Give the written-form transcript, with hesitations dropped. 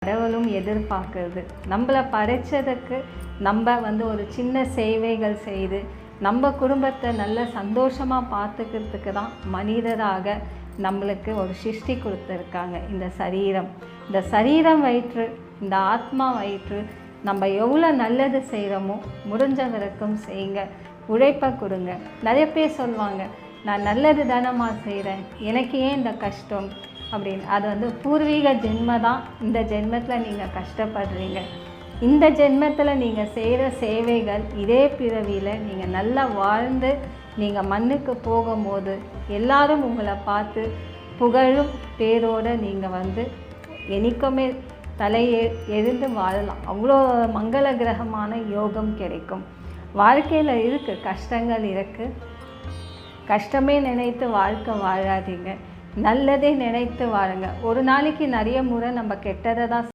கடவுளும் எதிர்பார்க்குறது. நம்மளை படைச்சதுக்கு நம்ம ஒரு சின்ன சேவைகள் செய்து நம்ம குடும்பத்தை நல்ல சந்தோஷமாக பார்த்துக்கிறதுக்கு தான் மனிதராக நம்மளுக்கு ஒரு சிருஷ்டி கொடுத்துருக்காங்க. இந்த சரீரம் வயிற்று, இந்த ஆத்மா வயிற்று, நம்ம எவ்வளோ நல்லது செய்கிறோமோ முடிஞ்ச வரைக்கும் செய்யுங்க, உழைப்பை கொடுங்க. நிறைய பேர் சொல்லுவாங்க, நான் நல்லது தானம்மா செய்கிறேன், எனக்கு ஏன் இந்த கஷ்டம் அப்படின்னு. அது பூர்வீக ஜென்ம தான். இந்த ஜென்மத்தில் நீங்கள் கஷ்டப்படுறீங்க. இந்த ஜென்மத்தில் நீங்கள் செய்கிற சேவைகள் இதே பிறவியில் நீங்கள் நல்லா வாழ்ந்து நீங்கள் மண்ணுக்கு போகும்போது எல்லாரும் உங்களை பார்த்து புகழும் பேரோடு நீங்கள் என்னைக்குமே எழுந்து வாழலாம். அவ்வளோ மங்கள கிரகமான யோகம் கிடைக்கும். வாழ்க்கையில் இருக்குது, கஷ்டங்கள் இருக்குது. கஷ்டமே நினைத்து வாழ்க்கை வாழாதீங்க, நல்லதே நினைத்து வாழுங்க. ஒரு நாளைக்கு நிறைய முறை நம்ம கெட்டதை தான்